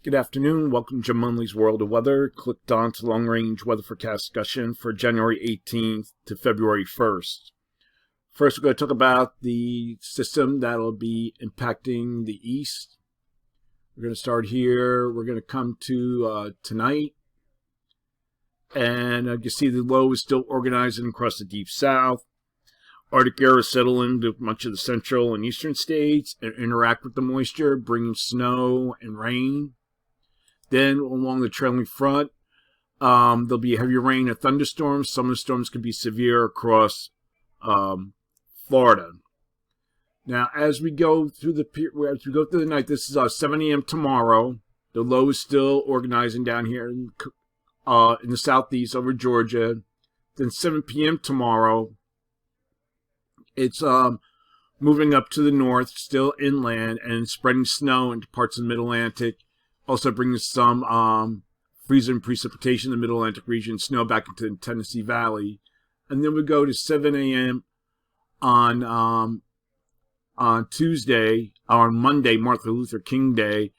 Good afternoon. Welcome to Jim Munley's World of Weather. Clicked on to long-range weather forecast discussion for January 18th to February 1st. First, we're going to talk about the system that'll be impacting the east. We're going to start here. We're going to come to tonight. And you can see the low is still organizing across the deep south. Arctic air is settling to much of the central and eastern states and interact with the moisture, bringing snow and rain. Then along the trailing front, there'll be heavy rain and thunderstorms. Some of the storms can be severe across Florida. Now, as we go through the night, this is 7 a.m. tomorrow. The low is still organizing down here in the southeast over Georgia. Then 7 p.m. tomorrow, it's moving up to the north, still inland, and spreading snow into parts of the Mid-Atlantic. Also bringing some freezing precipitation in the Mid-Atlantic region, snow back into the Tennessee Valley. And then we go to 7 a.m. on Tuesday, on Monday, Martin Luther King Day.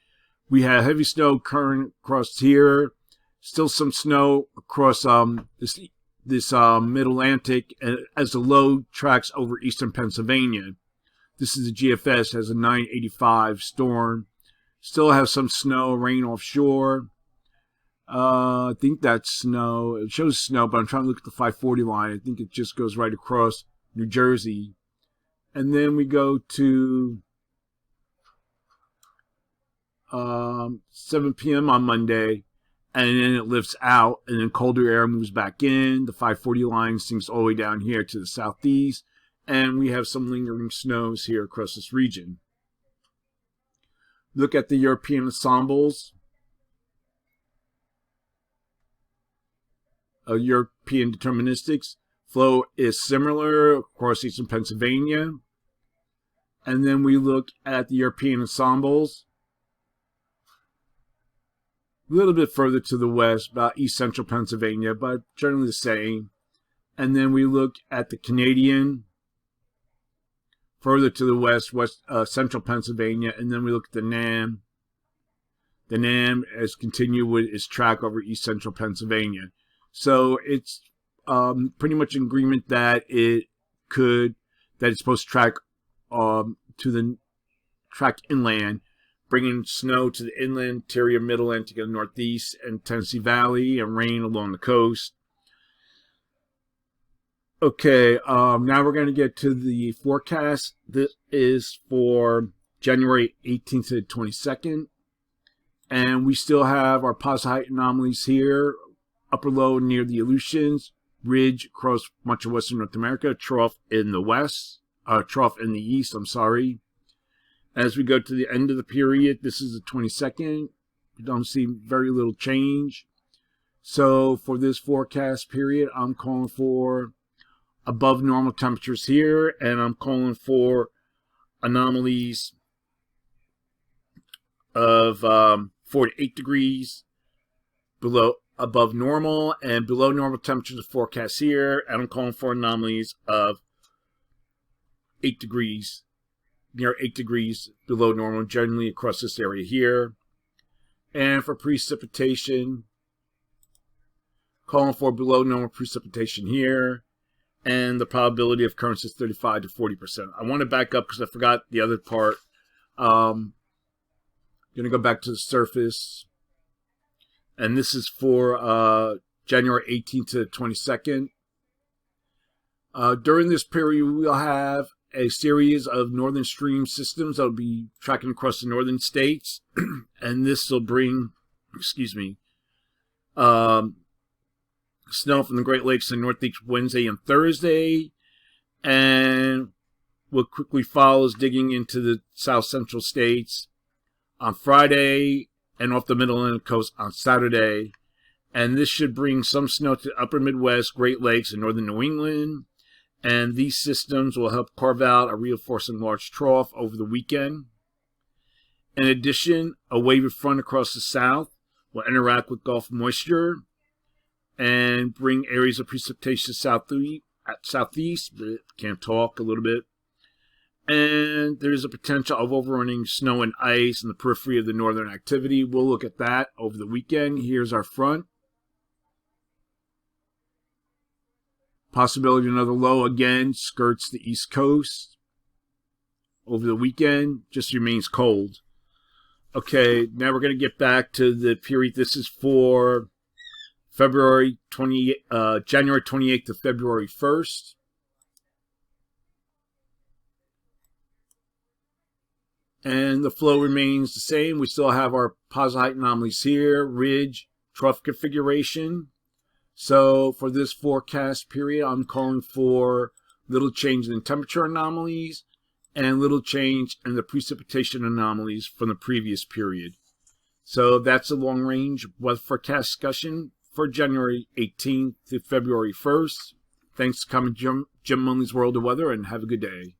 We have heavy snow current across here. Still some snow across this Mid-Atlantic as the low tracks over eastern Pennsylvania. This is the GFS, has a 985 storm. Still have some snow, rain offshore. I think that's snow. It shows snow, but I'm trying to look at the 540 line. I think it just goes right across New Jersey. And then we go to 7 p.m. on Monday, and then it lifts out, and then colder air moves back in. The 540 line sinks all the way down here to the southeast, and we have some lingering snows here across this region. Look at the European ensembles. European deterministics. Flow is similar across eastern Pennsylvania. And then we look at the European ensembles. A little bit further to the west, about east central Pennsylvania, but generally the same. And then we look at the Canadian, further to the west, central Pennsylvania, and then we look at the NAM. The NAM has continued with its track over east central Pennsylvania. So it's pretty much in agreement that it's supposed to track track inland, bringing snow to the inland, interior, Mid-Atlantic, and northeast, and Tennessee Valley, and rain along the coast. Okay, now we're going to get to the forecast. This is for January 18th to the 22nd. And we still have our positive height anomalies here. Upper low near the Aleutians. Ridge across much of western North America. Trough in the west. Trough in the east, I'm sorry. As we go to the end of the period, this is the 22nd. We don't see very little change. So for this forecast period, I'm calling for above normal temperatures here, and I'm calling for anomalies of 4 to 8 degrees above normal, and below normal temperatures of forecast here, and I'm calling for anomalies of 8 degrees, near 8 degrees below normal, generally across this area here. And for precipitation, calling for below normal precipitation here. And the probability of occurrence is 35 to 40%. I want to back up because I forgot the other part. Going to go back to the surface. And this is for January 18th to the 22nd. During this period, we'll have a series of northern stream systems that will be tracking across the northern states. And this will bring, snow from the Great Lakes and Northeast Wednesday and Thursday, and what quickly follows digging into the south central states on Friday and off the Middle Atlantic coast on Saturday. And this should bring some snow to the upper Midwest, Great Lakes, and northern New England. And these systems will help carve out a reinforcing large trough over the weekend. In addition, a wavy front across the south will interact with Gulf moisture and bring areas of precipitation at southeast, but can't talk a little bit. And there's a potential of overrunning snow and ice in the periphery of the northern activity. We'll look at that over the weekend. Here's our front. Possibility of another low again skirts the east coast. Over the weekend, just remains cold. Okay, now we're going to get back to the period. This is for January 28th to February 1st. And the flow remains the same. We still have our positive height anomalies here, ridge, trough configuration. So for this forecast period, I'm calling for little change in temperature anomalies and little change in the precipitation anomalies from the previous period. So that's a long-range weather forecast discussion for January 18th to February 1st. Thanks for coming, Jim Munley's World of Weather, and have a good day.